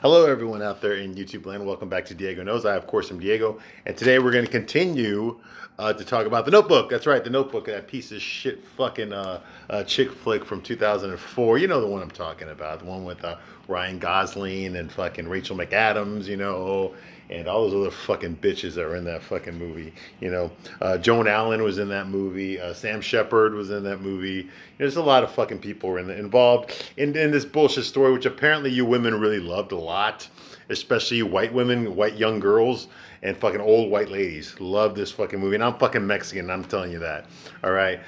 Hello, everyone out there in YouTube land. Welcome back to Diego Knows. I, of course, am Diego, and today we're going to continue to talk about The Notebook. That's right, The Notebook, that piece of shit fucking Chick-Flick from 2004. You know the one I'm talking about, the one with Ryan Gosling and fucking Rachel McAdams, and all those other fucking bitches that were in that fucking movie. Joan Allen was in that movie. Sam Shepard was in that movie. There's a lot of fucking people were involved in this bullshit story, which apparently you women really loved a lot, especially you white women, white young girls, and fucking old white ladies love this fucking movie. And I'm fucking Mexican, I'm telling you that. All right,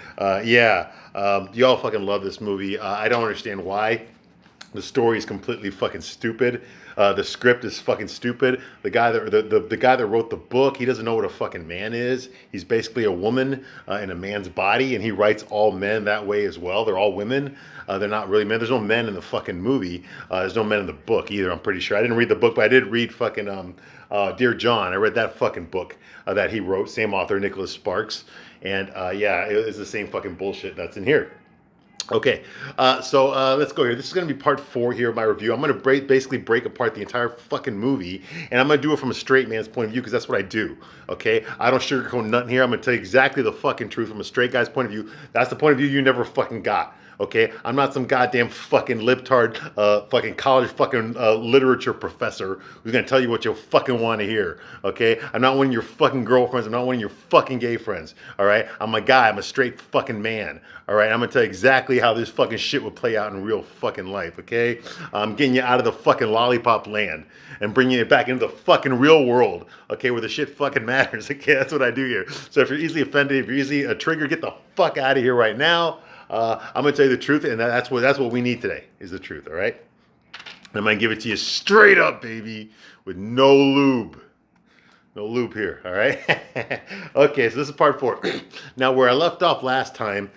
y'all fucking love this movie. I don't understand why. The story is completely fucking stupid. The script is fucking stupid. The guy that wrote the book, he doesn't know what a fucking man is. He's basically a woman in a man's body, and he writes all men that way as well. They're all women. They're not really men. There's no men in the fucking movie. There's no men in the book either. I'm pretty sure. I didn't read the book, but I did read fucking Dear John. I read that fucking book that he wrote. Same author, Nicholas Sparks. And it's the same fucking bullshit that's in here. Okay, so let's go here. This is going to be part 4 here of my review. I'm going to basically break apart the entire fucking movie, and I'm going to do it from a straight man's point of view because that's what I do, okay? I don't sugarcoat nothing here. I'm going to tell you exactly the fucking truth from a straight guy's point of view. That's the point of view you never fucking got. Okay, I'm not some goddamn fucking libtard, fucking college fucking literature professor who's gonna tell you what you fucking want to hear. Okay, I'm not one of your fucking girlfriends. I'm not one of your fucking gay friends. All right, I'm a guy. I'm a straight fucking man. All right, I'm gonna tell you exactly how this fucking shit would play out in real fucking life. Okay, I'm getting you out of the fucking lollipop land and bringing it back into the fucking real world. Okay, where the shit fucking matters. Okay, that's what I do here. So if you're easily offended, if you're easily a trigger, get the fuck out of here right now. I'm gonna tell you the truth, and that's what we need today is the truth. All right, I'm gonna give it to you straight up, baby, with no lube. No lube here, all right? Okay, so this is part 4. Now, where I left off last time,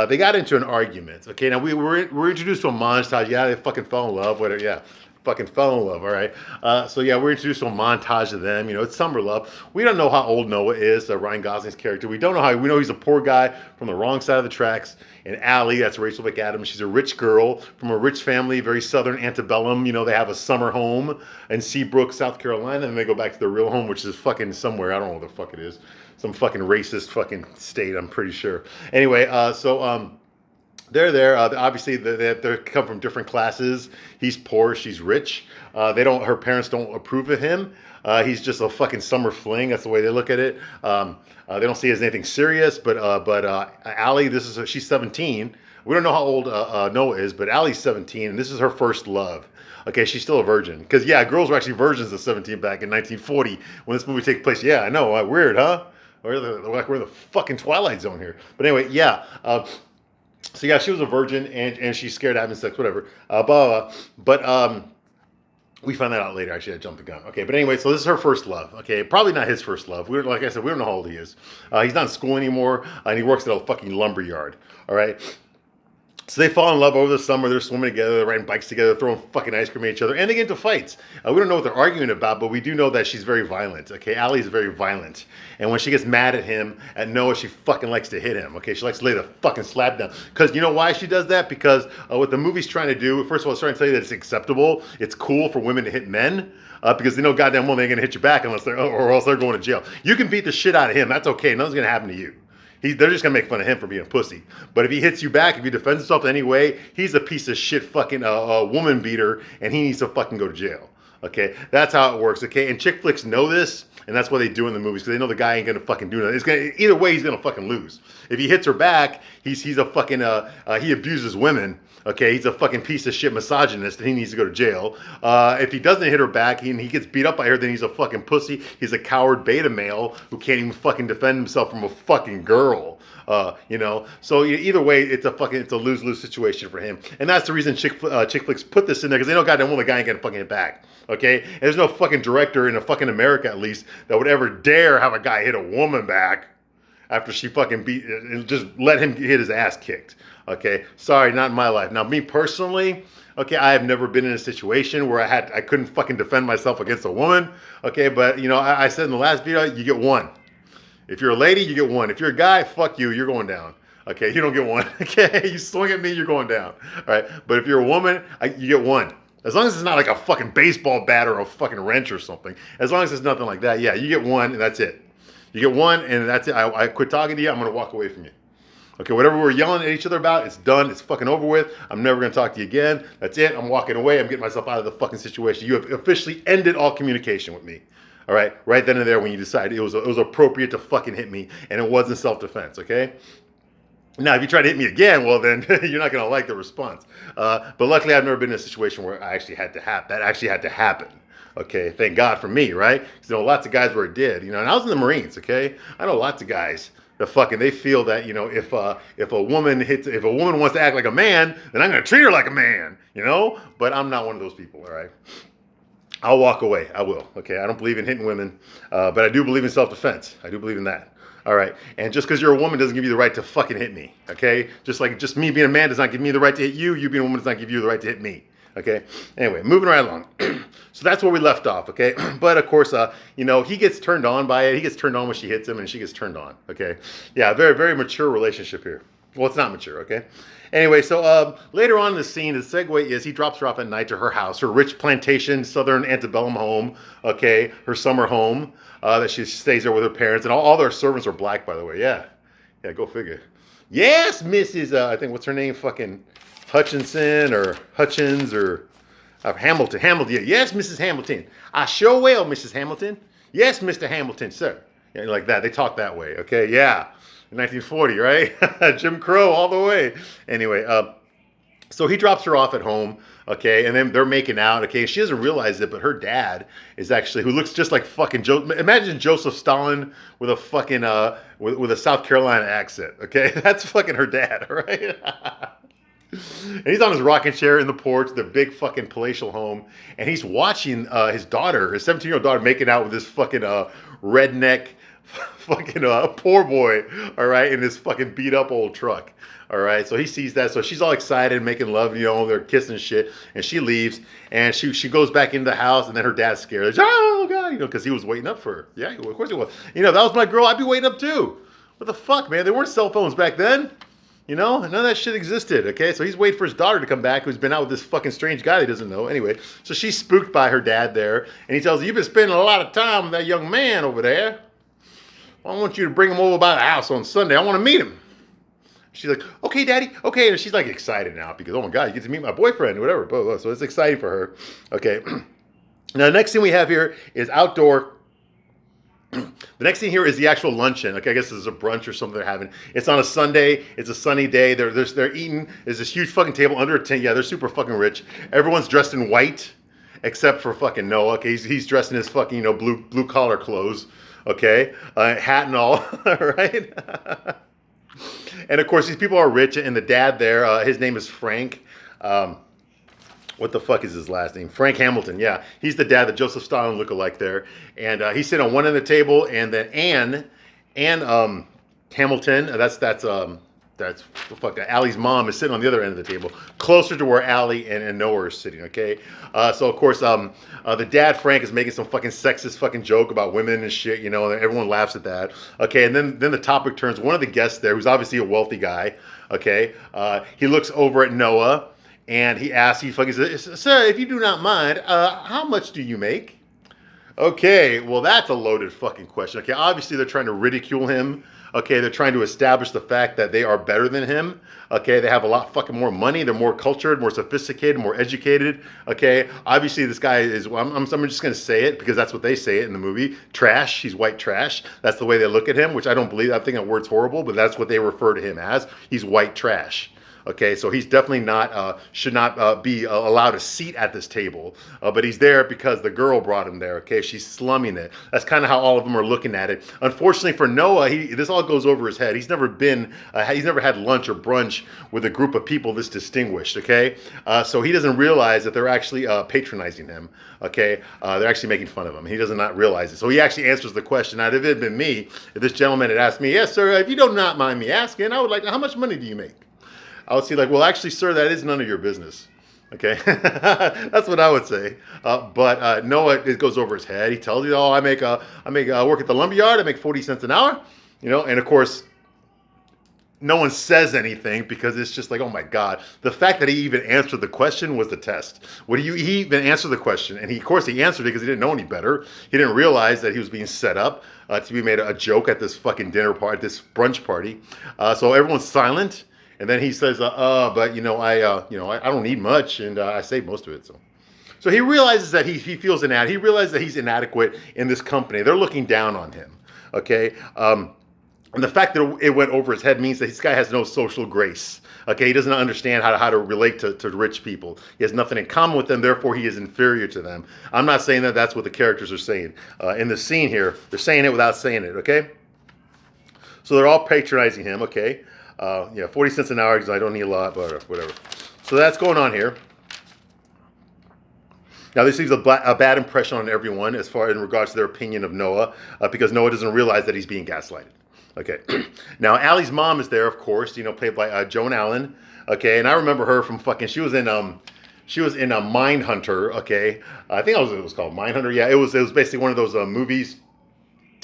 they got into an argument. Okay, now we're introduced to a montage. Yeah, they fucking fell in love, whatever. Yeah, fucking fell in love, all right? We're introduced to a montage of them. It's summer love. We don't know how old Noah is, Ryan Gosling's character. We don't know how. We know he's a poor guy from the wrong side of the tracks. And Allie, that's Rachel McAdams. She's a rich girl from a rich family, very southern antebellum. They have a summer home in Seabrook, South Carolina, and they go back to their real home, which is fucking somewhere. I don't know what the fuck it is. Some fucking racist fucking state, I'm pretty sure. Anyway, they're there. Obviously, they come from different classes. He's poor. She's rich. Her parents don't approve of him. He's just a fucking summer fling. That's the way they look at it. They don't see it as anything serious. But Allie, she's 17. We don't know how old Noah is, but Allie's 17, and this is her first love. Okay, she's still a virgin. Because, girls were actually virgins at 17 back in 1940 when this movie takes place. Yeah, I know. Weird, huh? We're in the fucking Twilight Zone here. But anyway, she was a virgin and she's scared of having sex, whatever. But we found that out later. Actually, I jumped the gun. Okay, but anyway, so this is her first love. Okay, probably not his first love. Like I said, we don't know how old he is. He's not in school anymore, and he works at a fucking lumber yard. All right. So they fall in love over the summer. They're swimming together, they're riding bikes together, throwing fucking ice cream at each other, and they get into fights. We don't know what they're arguing about, but we do know that she's very violent. Okay, Allie's very violent, and when she gets mad at him, at Noah, she fucking likes to hit him. Okay, she likes to lay the fucking slap down. Because you know why she does that? Because what the movie's trying to do, first of all, it's trying to tell you that it's acceptable, it's cool for women to hit men. Because they know goddamn well they ain't gonna hit you back or else they're going to jail. You can beat the shit out of him. That's okay. Nothing's gonna happen to you. They're just gonna make fun of him for being a pussy. But if he hits you back, if he defends himself in any way, he's a piece of shit fucking woman beater, and he needs to fucking go to jail. Okay, that's how it works. Okay, and chick flicks know this, and that's what they do in the movies because they know the guy ain't gonna fucking do nothing. Either way, he's gonna fucking lose. If he hits her back, he's a fucking he abuses women. Okay, he's a fucking piece of shit misogynist, and he needs to go to jail. If he doesn't hit her back, and he gets beat up by her, then he's a fucking pussy. He's a coward beta male who can't even fucking defend himself from a fucking girl. So either way, it's a lose-lose situation for him, and that's the reason chick flicks put this in there because they know goddamn well the guy ain't gonna fucking hit back. Okay, and there's no fucking director in a fucking America at least that would ever dare have a guy hit a woman back after she fucking beat and just let him get his ass kicked. Okay, sorry, not in my life. Now, me personally, okay, I have never been in a situation where I couldn't fucking defend myself against a woman. Okay, but I said in the last video, you get one. If you're a lady, you get one. If you're a guy, fuck you, you're going down. Okay, you don't get one. Okay, you swing at me, you're going down. All right, but if you're a woman, you get one. As long as it's not like a fucking baseball bat or a fucking wrench or something. As long as it's nothing like that, yeah, you get one and that's it. You get one and that's it. I quit talking to you. I'm going to walk away from you. Okay, whatever we're yelling at each other about, it's done. It's fucking over with. I'm never going to talk to you again. That's it. I'm walking away. I'm getting myself out of the fucking situation. You have officially ended all communication with me. All right, right then and there when you decided it was appropriate to fucking hit me and it wasn't self-defense, okay? Now, if you try to hit me again, well, then you're not going to like the response. But luckily, I've never been in a situation where that actually had to happen. Okay, thank God for me, right? Because lots of guys where it did, and I was in the Marines. Okay, I know lots of guys that they feel that if a woman wants to act like a man, then I'm going to treat her like a man, But I'm not one of those people. All right. I'll walk away. I will. Okay. I don't believe in hitting women, but I do believe in self-defense. I do believe in that. All right. And just because you're a woman doesn't give you the right to fucking hit me. Okay. Just me being a man does not give me the right to hit you. You being a woman does not give you the right to hit me. Okay. Anyway, moving right along. So that's where we left off. Okay. But of course, he gets turned on by it. He gets turned on when she hits him and she gets turned on. Okay. Yeah. Very, very mature relationship here. Well, it's not mature. Okay. Anyway, so later on in the scene, the segue is he drops her off at night to her house, her rich plantation, southern antebellum home, okay, her summer home, that she stays there with her parents. And all their servants are black, by the way. Yeah, go figure. Yes, Mrs. I think, what's her name? Fucking Hutchinson or Hutchins or Hamilton. Hamilton, yeah. Yes, Mrs. Hamilton. I sure will, Mrs. Hamilton. Yes, Mr. Hamilton, sir. Yeah, like that. They talk that way, okay? Yeah. 1940, right? Jim Crow all the way. Anyway, so he drops her off at home, okay, and then they're making out, okay. She doesn't realize it, but her dad is actually, who looks just like fucking imagine Joseph Stalin with a fucking with a South Carolina accent, okay. That's fucking her dad, right? And he's on his rocking chair in the porch, the big fucking palatial home, and he's watching his daughter, his 17-year-old daughter, making out with this fucking redneck. Fucking poor boy, all right, in this fucking beat up old truck, all right. So he sees that, so she's all excited, making love, they're kissing shit, and she leaves, and she goes back into the house, and then her dad's scared, like, oh god, because he was waiting up for her. Yeah, of course he was. That was my girl. I'd be waiting up too. What the fuck, man? There weren't cell phones back then. None of that shit existed, okay? So he's waiting for his daughter to come back, who's been out with this fucking strange guy that he doesn't know. Anyway, so she's spooked by her dad there, and he tells her, you've been spending a lot of time with that young man over there. I want you to bring him over by the house on Sunday. I want to meet him. She's like, okay, Daddy, okay. And she's like excited now because, oh my God, you get to meet my boyfriend, whatever. So it's exciting for her. Okay. Now, the next thing we have here is outdoor. The next thing here is the actual luncheon. Okay, I guess this is a brunch or something they're having. It's on a Sunday. It's a sunny day. They're eating. There's this huge fucking table under a tent. Yeah, they're super fucking rich. Everyone's dressed in white except for fucking Noah. Okay, he's dressed in his fucking blue collar clothes. Okay, hat and all, right? And of course, these people are rich, and the dad there, his name is Frank. What the fuck is his last name? Frank Hamilton. Yeah, he's the dad, the Joseph Stalin lookalike there, and he's sitting on one end of the table, and then Anne Hamilton. That's fuck. Allie's mom is sitting on the other end of the table, closer to where Allie and Noah are sitting. Okay, so of course, the dad Frank is making some fucking sexist fucking joke about women and shit, and everyone laughs at that. Okay, and then the topic turns. One of the guests there, who's obviously a wealthy guy. Okay, he looks over at Noah and he asks, he fucking says, "Sir, if you do not mind, how much do you make?" Okay, well that's a loaded fucking question. Okay, obviously they're trying to ridicule him. Okay, they're trying to establish the fact that they are better than him. Okay, they have a lot fucking more money. They're more cultured, more sophisticated, more educated. Okay, obviously this guy is, I'm just going to say it because that's what they say it in the movie. Trash. He's white trash. That's the way they look at him, which I don't believe. I think that word's horrible, but that's what they refer to him as. He's white trash. Okay, so he's definitely not, should not be allowed a seat at this table. But he's there because the girl brought him there, okay? She's slumming it. That's kind of how all of them are looking at it. Unfortunately for Noah, this all goes over his head. He's never had lunch or brunch with a group of people this distinguished, okay? So he doesn't realize that they're actually patronizing him, okay? They're actually making fun of him. He does not realize it. So he actually answers the question. Now, if it had been me, if this gentleman had asked me, yes, sir, if you do not mind me asking, I would like to, how much money do you make? I would say like, well, actually, sir, that is none of your business. Okay, that's what I would say. But Noah, it goes over his head. He tells you, oh, I work at the lumberyard. I make 40 cents an hour. And of course, no one says anything because it's just like, oh my God. The fact that he even answered the question was the test. He even answered the question, and of course he answered it because he didn't know any better. He didn't realize that he was being set up to be made a joke at this fucking dinner party, this brunch party. So everyone's silent, and then he says, but I don't need much, and I saved most of it. So he realizes that he feels inadequate. He realizes that he's inadequate in this company. They're looking down on him. Okay. And the fact that it went over his head means that this guy has no social grace. Okay, he doesn't understand how to relate to rich people. He has nothing in common with them, therefore he is inferior to them. I'm not saying that that's what the characters are saying. In the scene here, they're saying it without saying it, okay? So they're all patronizing him, okay? 40 cents an hour because I don't need a lot, but whatever. So that's going on here. Now, this leaves a bad impression on everyone as far in regards to their opinion of Noah, because Noah doesn't realize that he's being gaslighted. Okay. Now, Allie's mom is there, of course, played by Joan Allen. Okay, and I remember her from fucking. She was in Mindhunter. Okay, I think it was called Mindhunter. Yeah, it was basically one of those movies.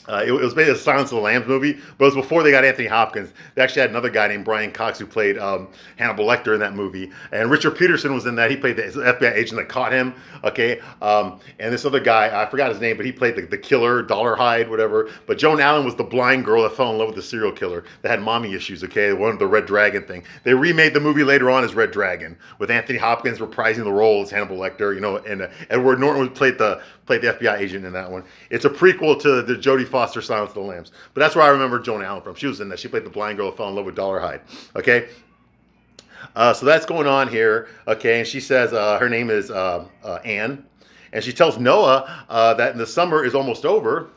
It was basically a Silence of the Lambs movie, but it was before they got Anthony Hopkins. They actually had another guy named Brian Cox who played Hannibal Lecter in that movie. And Richard Peterson was in that. He played the FBI agent that caught him. Okay. And this other guy, I forgot his name, but he played the killer, Dollarhide, whatever. But Joan Allen was the blind girl that fell in love with the serial killer that had mommy issues, okay? One of the Red Dragon thing. They remade the movie later on as Red Dragon with Anthony Hopkins reprising the role as Hannibal Lecter, and Edward Norton played the FBI agent in that one. It's a prequel to the Jodie Foster Silence of the Lambs. But that's where I remember Joan Allen from. She was in that. She played the blind girl who fell in love with Dollarhide. Okay? So that's going on here. Okay? And she says her name is Anne. And she tells Noah that the summer is almost over.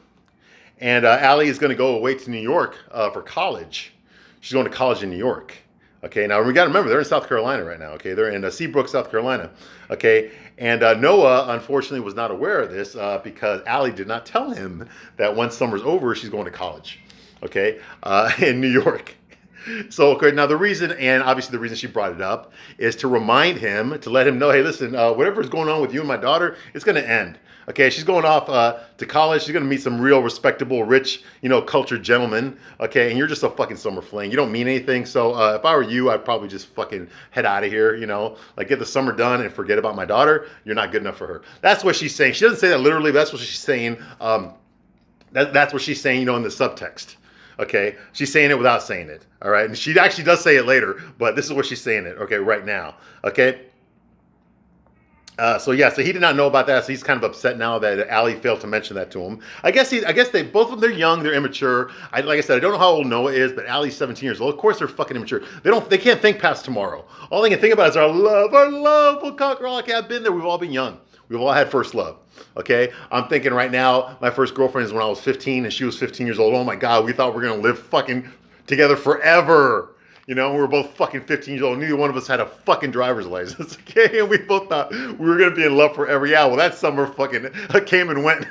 And Allie is going to go away to New York for college. She's going to college in New York. Okay, now we got to remember, they're in South Carolina right now, okay? They're in Seabrook, South Carolina, okay? And Noah, unfortunately, was not aware of this because Allie did not tell him that once summer's over, she's going to college, okay, in New York. So, okay, now the reason, and obviously the reason she brought it up, is to remind him, to let him know, hey, listen, whatever's going on with you and my daughter, it's going to end. Okay, she's going off to college. She's going to meet some real respectable, rich, cultured gentlemen. Okay, and you're just a fucking summer fling. You don't mean anything. So if I were you, I'd probably just fucking head out of here, like get the summer done and forget about my daughter. You're not good enough for her. That's what she's saying. She doesn't say that literally, but that's what she's saying. That's what she's saying, in the subtext. Okay, she's saying it without saying it. All right, and she actually does say it later, but this is what she's saying it. Okay, right now. Okay. So he did not know about that, so he's kind of upset now that Allie failed to mention that to him. I guess they both of them, they're young, they're immature. Like I said, I don't know how old Noah is, but Allie's 17 years old. Of course they're fucking immature. They can't think past tomorrow. All they can think about is our love will conquer all. Okay, I've been there, we've all been young. We've all had first love. Okay? I'm thinking right now, my first girlfriend is when I was 15 and she was 15 years old. Oh my God, we thought we were gonna live fucking together forever. We were both fucking 15 years old. Neither one of us had a fucking driver's license, okay? And we both thought we were going to be in love forever. Yeah, well, that summer fucking came and went.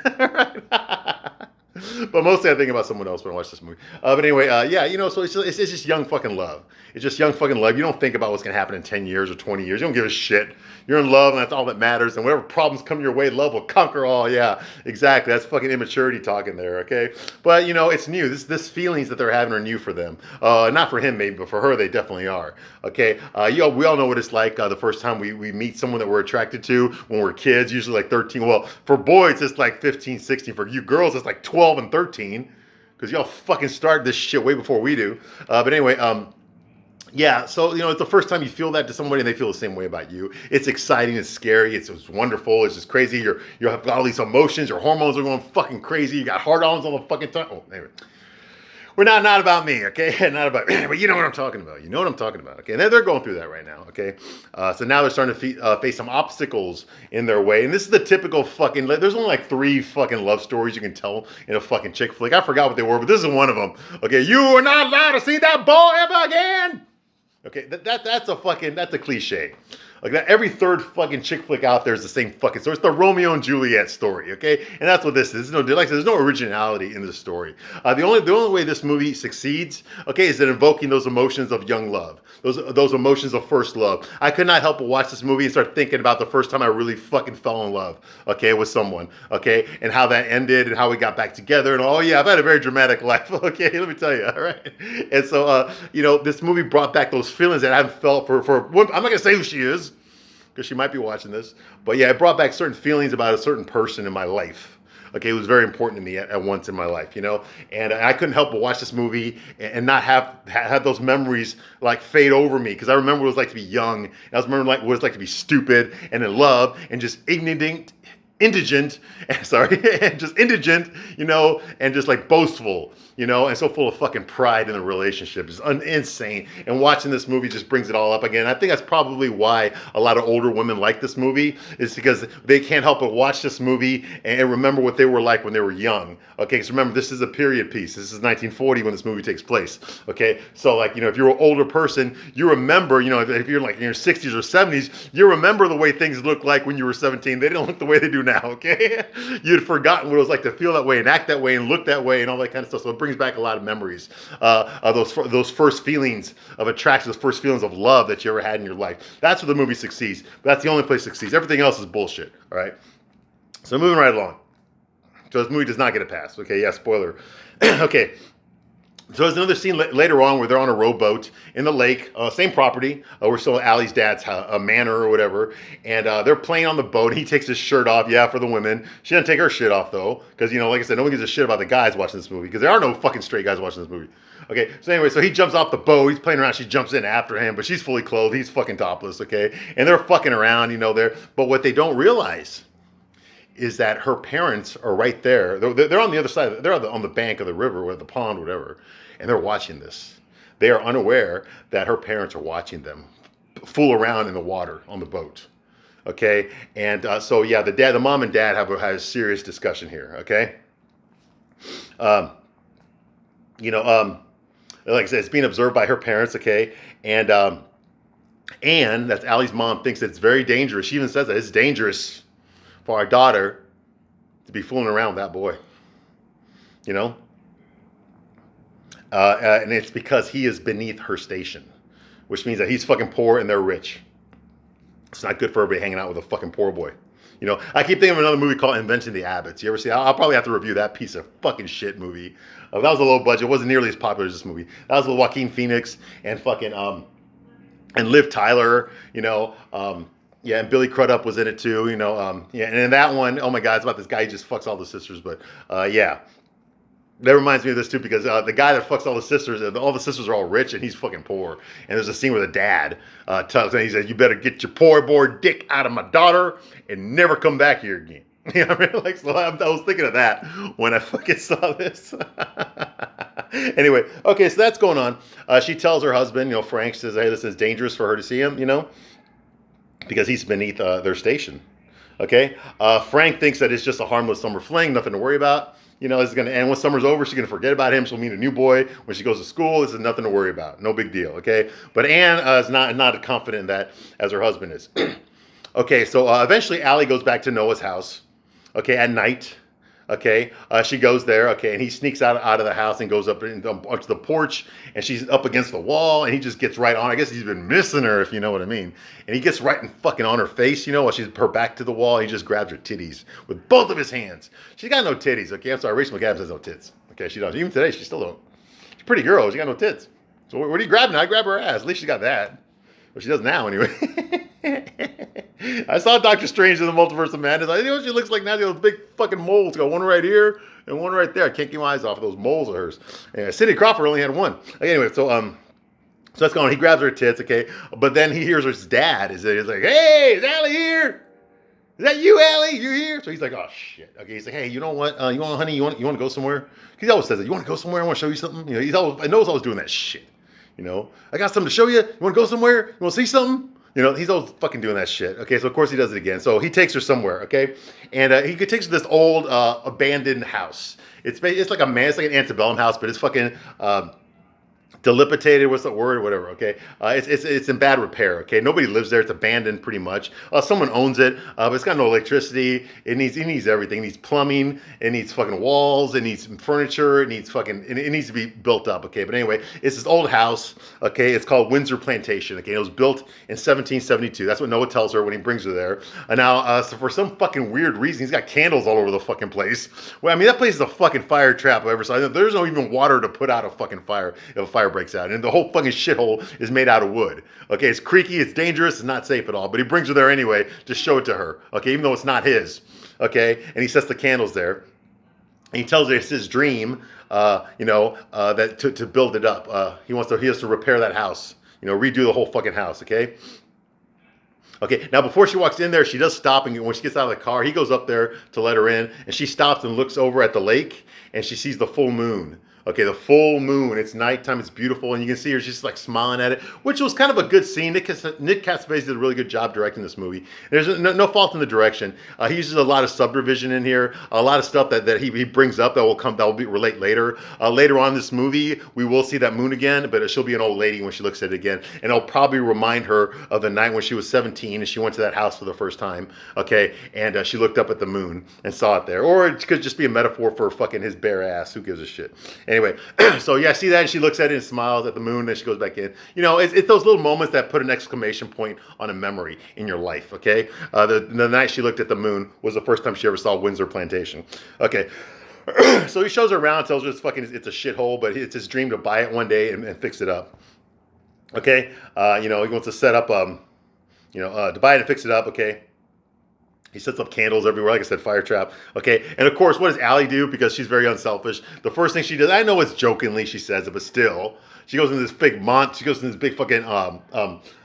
But mostly I think about someone else when I watch this movie. But anyway, so it's just young fucking love. It's just young fucking love. You don't think about what's going to happen in 10 years or 20 years. You don't give a shit. You're in love, and that's all that matters. And whatever problems come your way, love will conquer all. Yeah, exactly. That's fucking immaturity talking there, okay? But, it's new. This feelings that they're having are new for them. Not for him, maybe, but for her, they definitely are, okay? We all know what it's like the first time we meet someone that we're attracted to when we're kids, usually like 13. Well, for boys, it's like 15, 16. For you girls, it's like 12 and 13, because y'all fucking start this shit way before we do. But anyway, so, it's the first time you feel that to somebody and they feel the same way about you. It's exciting, it's scary, it's wonderful, it's just crazy. You have all these emotions, your hormones are going fucking crazy, you got hard-ons all the fucking time. Oh, anyway. We're not about me, okay? Not about me, but you know what I'm talking about. You know what I'm talking about, okay? And they're going through that right now, okay? So now they're starting to face some obstacles in their way. And this is the typical fucking, there's only like 3 fucking love stories you can tell in a fucking chick flick. I forgot what they were, but this is one of them. Okay, you are not allowed to see that boy ever again. Okay, that's a cliche. Like that, every third fucking chick flick out there is the same fucking story. It's the Romeo and Juliet story, okay? And that's what this is. There's no originality in this story. The only way this movie succeeds, okay, is in invoking those emotions of young love, those emotions of first love. I could not help but watch this movie and start thinking about the first time I really fucking fell in love, okay, with someone, okay, and how that ended and how we got back together. And oh yeah, I've had a very dramatic life, okay, let me tell you, all right. And so, this movie brought back those feelings that I haven't felt for one. I'm not gonna say who she is, because she might be watching this. But yeah, it brought back certain feelings about a certain person in my life. Okay, it was very important to me at once in my life, And I couldn't help but watch this movie and not have those memories like fade over me, because I remember what it was like to be young. And I was remembering what it was like to be stupid and in love and just indigent, and just indigent, and just like boastful, and so full of fucking pride in the relationship. It's insane. And watching this movie just brings it all up again. I think that's probably why a lot of older women like this movie, is because they can't help but watch this movie and remember what they were like when they were young. Okay, because remember, this is a period piece. This is 1940 when this movie takes place. Okay, so like, if you're an older person, you remember, if you're like in your 60s or 70s, you remember the way things looked like when you were 17. They don't look the way they do now, okay? You'd forgotten what it was like to feel that way and act that way and look that way and all that kind of stuff. So it brings back a lot of memories of those first feelings of attraction, those first feelings of love that you ever had in your life. That's where the movie succeeds. But that's the only place it succeeds. Everything else is bullshit, all right? So moving right along. So this movie does not get a pass. Okay, yeah, spoiler. Okay. So there's another scene later on where they're on a rowboat in the lake, same property. We're still at Allie's dad's manor or whatever. And they're playing on the boat. He takes his shirt off, for the women. She doesn't take her shit off, though. Because, like I said, no one gives a shit about the guys watching this movie. Because there are no fucking straight guys watching this movie. Okay, so anyway, so he jumps off the boat. He's playing around. She jumps in after him. But she's fully clothed. He's fucking topless, okay? And they're fucking around, there. But what they don't realize is that her parents are right there. They're on the other side. They're on the bank of the river or the pond, whatever. And they're watching this. They are unaware that her parents are watching them fool around in the water on the boat. Okay? And so, yeah, the mom and dad have a serious discussion here. Okay? Like I said, it's being observed by her parents. Okay? And Anne, that's Allie's mom, thinks that it's very dangerous. She even says that it's dangerous for our daughter to be fooling around with that boy. And it's because he is beneath her station, which means that he's fucking poor and they're rich. It's not good for everybody hanging out with a fucking poor boy. I keep thinking of another movie called Inventing the Abbots. You ever see? I'll probably have to review that piece of fucking shit movie. That was a low budget. It wasn't nearly as popular as this movie. That was with Joaquin Phoenix and fucking and Liv Tyler. And Billy Crudup was in it too. And in that one, oh my God, it's about this guy who just fucks all the sisters. But yeah. That reminds me of this too, because the guy that fucks all the sisters are all rich and he's fucking poor. And there's a scene where the dad tells him, he says, "You better get your poor boy dick out of my daughter and never come back here again." I was thinking of that when I fucking saw this. Anyway, okay, so that's going on. She tells her husband, Frank, says, "Hey, this is dangerous for her to see him, because he's beneath their station." Okay, Frank thinks that it's just a harmless summer fling, nothing to worry about. It's going to end when summer's over. She's going to forget about him. She'll meet a new boy when she goes to school. This is nothing to worry about. No big deal, okay? But Anne is not confident in that as her husband is. Okay, so eventually Allie goes back to Noah's house, okay, at night. Okay, she goes there, okay, and he sneaks out of the house and goes up onto the porch, and she's up against the wall, and he just gets right on. I guess he's been missing her, if you know what I mean. And he gets right in fucking on her face, while she's her back to the wall. He just grabs her titties with both of his hands. She's got no titties, okay? I'm sorry, Rachel McAdams has no tits. Okay, she doesn't. Even today, she still don't. She's a pretty girl. She got no tits. So what are you grabbing? I grab her ass. At least she got that. Well, she does now, anyway. I saw Doctor Strange in the Multiverse of Madness. I think what she looks like now. Those big fucking moles. Got one right here and one right there. I can't keep my eyes off of those moles of hers. Anyway, Cindy Crawford only had one. Okay, anyway, so that's going on. He grabs her tits, okay, but then he hears his dad. He's like, "Hey, is Allie here? Is that you, Allie? You here?" So he's like, "Oh shit." Okay, he's like, "Hey, you know what? Honey, you want to go somewhere?" He always says that. "You want to go somewhere? I want to show you something." I knows I was doing that shit. I got something to show you. You want to go somewhere? You want to see something? He's always fucking doing that shit. Okay, so of course he does it again. So he takes her somewhere, okay? And he takes her to this old abandoned house. It's like an antebellum house, but it's fucking dilapidated, what's the word, whatever, okay? It's in bad repair, okay? Nobody lives there. It's abandoned pretty much. Someone owns it, but it's got no electricity. It needs everything. It needs plumbing. It needs fucking walls. It needs furniture. It needs to be built up, okay? But anyway, it's this old house, okay? It's called Windsor Plantation, okay? It was built in 1772. That's what Noah tells her when he brings her there. And now, so for some fucking weird reason, he's got candles all over the fucking place. Well, I mean, that place is a fucking fire trap I've ever saw. There's no even water to put out a fucking fire if a fire breaks out. And the whole fucking shithole is made out of wood. Okay, it's creaky, it's dangerous, it's not safe at all. But he brings her there anyway to show it to her. Okay, even though it's not his. Okay, and he sets the candles there. And he tells her it's his dream, that to build it up. He has to repair that house. Redo the whole fucking house. Okay. Okay, now before she walks in there, she does stop, and when she gets out of the car, he goes up there to let her in, and she stops and looks over at the lake, and she sees the full moon. Okay, the full moon. It's nighttime. It's beautiful, and you can see her just like smiling at it, which was kind of a good scene. Nick Cassavetes did a really good job directing this movie. There's no fault in the direction. He uses a lot of subdivision in here, a lot of stuff that he brings up that will relate later. Later on in this movie, we will see that moon again, but she'll be an old lady when she looks at it again, and it'll probably remind her of the night when she was 17 and she went to that house for the first time. Okay, and she looked up at the moon and saw it there, or it could just be a metaphor for fucking his bare ass. Who gives a shit? Anyway, so yeah, see that, and she looks at it and smiles at the moon, then she goes back in. It's those little moments that put an exclamation point on a memory in your life, okay? The night she looked at the moon was the first time she ever saw Windsor Plantation. Okay, so he shows her around, tells her it's a shithole, but it's his dream to buy it one day and fix it up. Okay, he wants to set up, to buy it and fix it up, okay? He sets up candles everywhere, like I said, fire trap. Okay, and of course, what does Allie do? Because she's very unselfish. The first thing she does, I know it's jokingly she says it, but still, she goes into this big fucking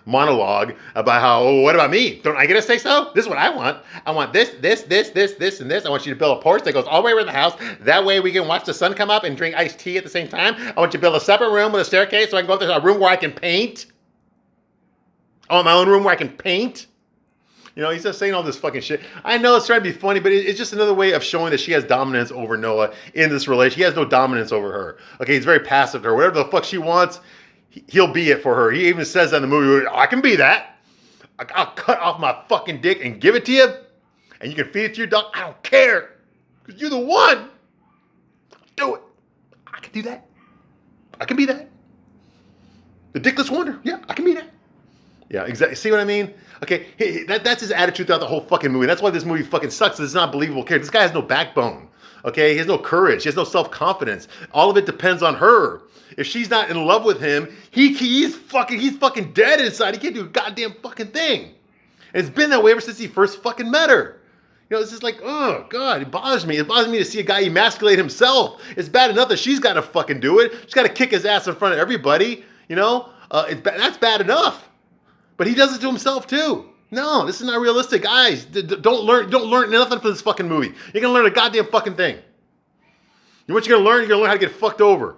monologue about how, oh, what about me? Don't I get to say so? This is what I want. I want this, and this. I want you to build a porch that goes all the way around the house. That way we can watch the sun come up and drink iced tea at the same time. I want you to build a separate room with a staircase so I can go up to a room where I can paint. I want my own room where I can paint. He's just saying all this fucking shit. I know it's trying to be funny, but it's just another way of showing that she has dominance over Noah in this relation. He has no dominance over her. Okay, he's very passive to her. Whatever the fuck she wants, he'll be it for her. He even says that in the movie, I can be that. I'll cut off my fucking dick and give it to you, and you can feed it to your dog. I don't care, because you're the one. Do it. I can do that. I can be that. The dickless wonder. Yeah, I can be that. Yeah, exactly. See what I mean? Okay, that's his attitude throughout the whole fucking movie. That's why this movie fucking sucks. It's not a believable character. This guy has no backbone. Okay, he has no courage. He has no self-confidence. All of it depends on her. If she's not in love with him, he's fucking dead inside. He can't do a goddamn fucking thing. And it's been that way ever since he first fucking met her. It's just like, oh God, it bothers me. It bothers me to see a guy emasculate himself. It's bad enough that she's got to fucking do it. She's got to kick his ass in front of everybody. That's bad enough. But he does it to himself too. No, this is not realistic, guys. Don't learn nothing from this fucking movie. You're gonna learn a goddamn fucking thing. What you're gonna learn? You're gonna learn how to get fucked over,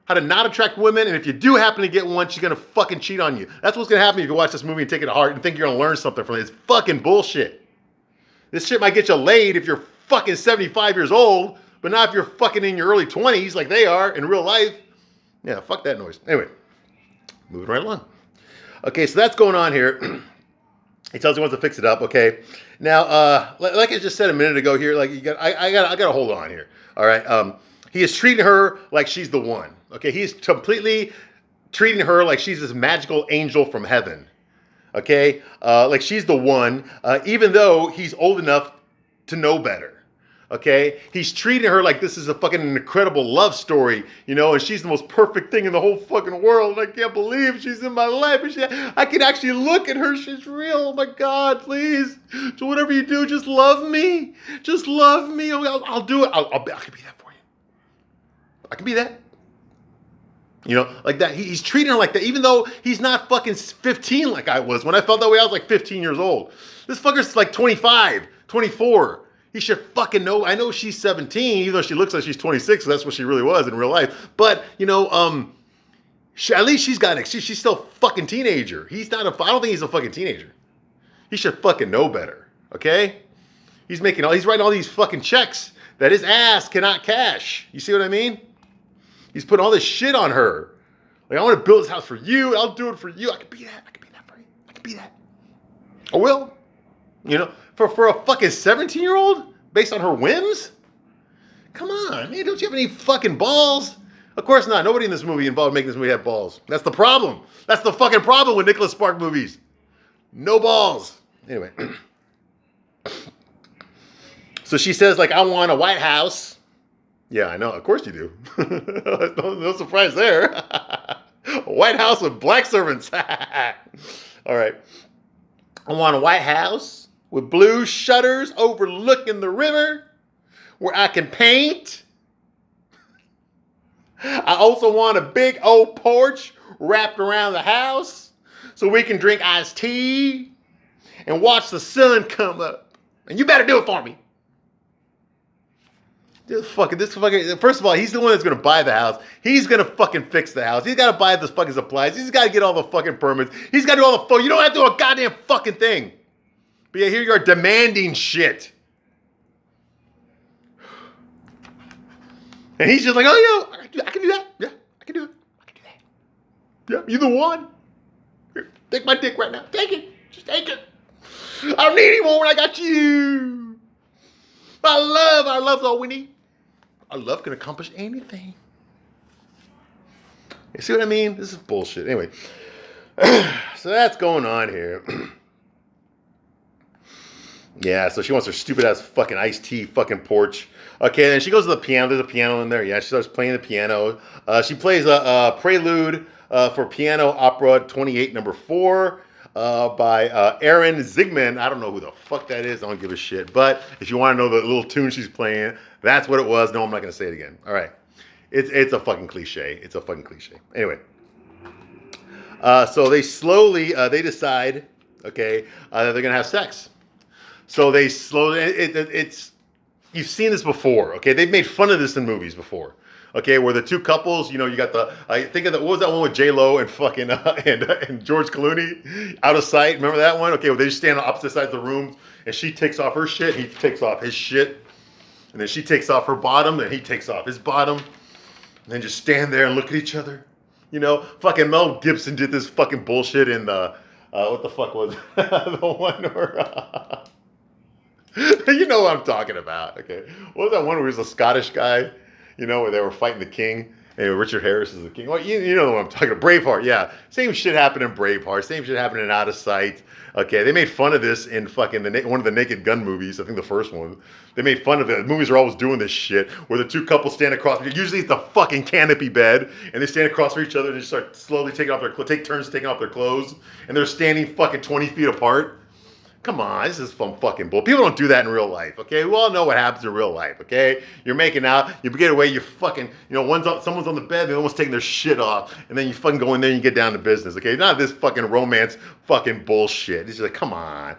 how to not attract women, and if you do happen to get one, she's gonna fucking cheat on you. That's what's gonna happen if you watch this movie and take it to heart and think you're gonna learn something from it. It's fucking bullshit. This shit might get you laid if you're fucking 75 years old, but not if you're fucking in your early 20s like they are in real life. Yeah, fuck that noise. Anyway, moving right along. Okay, so that's going on here. He tells he wants to fix it up. Okay, now, like I just said a minute ago here, like I got to hold on here. All right, he is treating her like she's the one. Okay, he's completely treating her like she's this magical angel from heaven. Okay, like she's the one, even though he's old enough to know better. Okay, he's treating her like this is a fucking incredible love story, and she's the most perfect thing in the whole fucking world. And I can't believe she's in my life. And I can actually look at her. She's real. Oh my God, please. So whatever you do, just love me. Just love me. I'll do it. I can be that for you. I can be that. Like that. He's treating her like that, even though he's not fucking 15 like I was. When I felt that way, I was like 15 years old. This fucker's like 25, 24. He should fucking know. I know she's 17, even though she looks like she's 26. So that's what she really was in real life. But, at least she's still a fucking teenager. I don't think he's a fucking teenager. He should fucking know better. Okay? He's writing all these fucking checks that his ass cannot cash. You see what I mean? He's putting all this shit on her. Like, I want to build this house for you. I'll do it for you. I can be that. I can be that for you. I can be that. I will. You know, for a fucking 17-year-old based on her whims? Come on, man. Don't you have any fucking balls? Of course not. Nobody in this movie involved making this movie have balls. That's the problem. That's the fucking problem with Nicholas Spark movies. No balls. Anyway. So she says, like, I want a White House. Yeah, I know. Of course you do. No surprise there. A White House with black servants. All right. I want a White House with blue shutters overlooking the river where I can paint. I also want a big old porch wrapped around the house so we can drink iced tea and watch the sun come up. And you better do it for me. This fucking, first of all, he's the one that's going to buy the house. He's going to fucking fix the house. He's got to buy the fucking supplies. He's got to get all the fucking permits. He's got to do all the you don't have to do a goddamn fucking thing. But yeah, here you are demanding shit. And he's just like, oh, yeah, I can do that. Yeah, I can do it. I can do that. Yeah, you the one. Here, take my dick right now. Take it. Just take it. I don't need any more when I got you. Our love's all we need. Our love can accomplish anything. You see what I mean? This is bullshit. Anyway, so that's going on here. Yeah, so she wants her stupid ass fucking iced tea fucking porch. Okay, then she goes to the piano. There's a piano in there. Yeah, she starts playing the piano. She plays a prelude for piano opera 28, number 4. By Aaron Zigman. I don't know who the fuck that is. I don't give a shit. But if you want to know the little tune she's playing, that's what it was. No, I'm not going to say it again. All right. It's a fucking cliche. It's a fucking cliche. Anyway. So they slowly, they decide, okay, that they're going to have sex. So they slowly, it's, you've seen this before, okay? They've made fun of this in movies before. Okay, where the two couples, you know, you got the, I think of the, what was that one with J-Lo and fucking, and George Clooney, Out of Sight, remember that one? Okay, where they just stand on opposite sides of the room, and she takes off her shit, he takes off his shit, and then she takes off her bottom, and he takes off his bottom, and then just stand there and look at each other. You know, fucking Mel Gibson did this fucking bullshit in the, what the fuck was it? The one where, you know what I'm talking about, okay? What was that one where he was a Scottish guy? You know, where they were fighting the king, and Richard Harris is the king. Well, you know what I'm talking about. Braveheart, yeah. Same shit happened in Braveheart. Same shit happened in Out of Sight. Okay, they made fun of this in fucking one of the Naked Gun movies. I think the first one. They made fun of it. Movies are always doing this shit, where the two couples stand across. Usually it's the fucking canopy bed, and they stand across from each other and just start slowly take turns taking off their clothes, and they're standing fucking 20 feet apart. Come on, this is some fucking bull. People don't do that in real life, okay? We all know what happens in real life, okay? You're making out, you get away, you fucking, you know, someone's on the bed, they're almost taking their shit off, and then you fucking go in there and you get down to business, okay? Not this fucking romance fucking bullshit. It's just like, come on,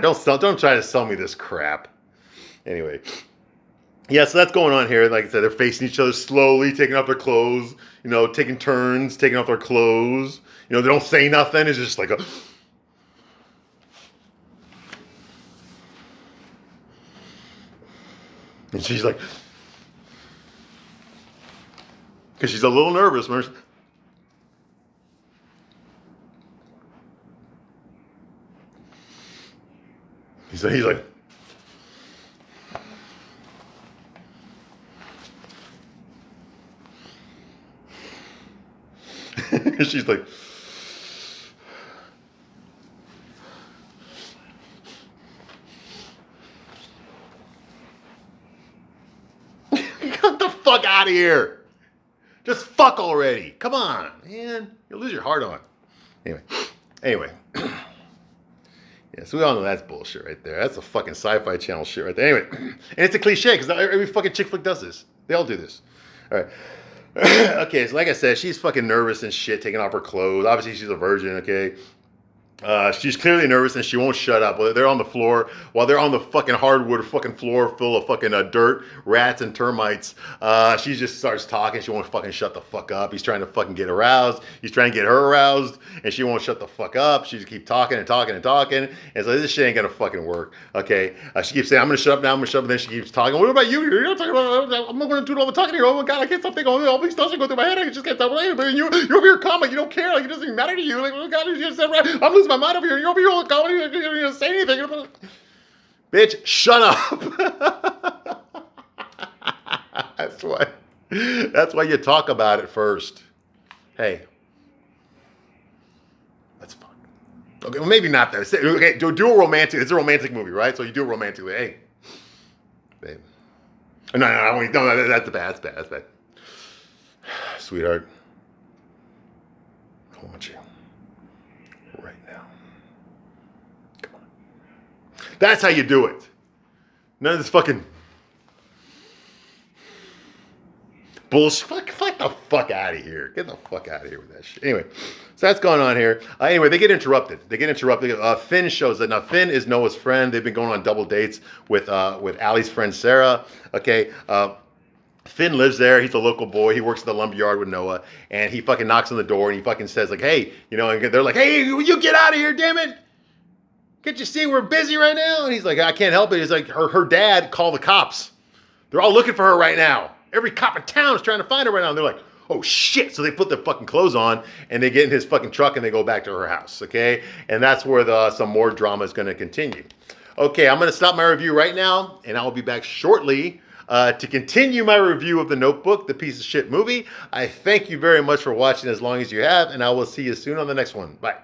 don't try to sell me this crap. Anyway, yeah, so that's going on here. Like I said, they're facing each other slowly, taking off their clothes, you know, taking turns, taking off their clothes. You know, they don't say nothing. It's just like a... And she's like, because she's a little nervous. He's like, she's like, get the fuck out of here. Just fuck already. Come on, man. You'll lose your heart on. Anyway. Yeah, so we all know that's bullshit right there. That's a fucking Sci-Fi Channel shit right there. Anyway, and it's a cliche because every fucking chick flick does this. They all do this. All right. Okay, so like I said, she's fucking nervous and shit, taking off her clothes. Obviously, she's a virgin, okay? She's clearly nervous and she won't shut up. While they're on the floor, while they're on the fucking hardwood fucking floor full of fucking dirt, rats, and termites, she just starts talking. She won't fucking shut the fuck up. He's trying to fucking get aroused. He's trying to get her aroused, and she won't shut the fuck up. She just keeps talking and talking and talking. And so this shit ain't gonna fucking work. Okay. She keeps saying, "I'm gonna shut up now. I'm gonna shut up." And then she keeps talking. What about you? You're not talking about. I'm not gonna do all the talking here. Oh my god, I can't stop thinking. All these thoughts go through my head. I just can't stop. But you're over here calm. Like you don't care. Like it doesn't even matter to you. Like oh god, you just said right. I'm losing my mind over here. You're over here all calm. You don't even say anything. Bitch, shut up. That's why you talk about it first. Hey, that's fun. Okay, well maybe not that. Okay, do a romantic. It's a romantic movie, right? So you do it romantically. Hey, babe. No, that's bad. That's bad. Sweetheart, I want you right now. Come on. That's how you do it. None of this fucking bullshit. Fuck the fuck out of here. Get the fuck out of here with that shit. Anyway, so that's going on here. Anyway, they get interrupted. Finn shows up. Now, Finn is Noah's friend. They've been going on double dates with Allie's friend Sarah. Okay. Finn lives there. He's a local boy. He works at the lumberyard with Noah, and he fucking knocks on the door and he fucking says like, "Hey, you know," and they're like, "Hey, you get out of here, damn it! Can't you see we're busy right now?" And he's like, "I can't help it." He's like, her dad called the cops. They're all looking for her right now. Every cop in town is trying to find her right now. And they're like, "Oh shit!" So they put their fucking clothes on and they get in his fucking truck and they go back to her house. Okay, and that's where some more drama is going to continue. Okay, I'm going to stop my review right now, and I will be back shortly. To continue my review of The Notebook, the piece of shit movie. I thank you very much for watching as long as you have, and I will see you soon on the next one. Bye.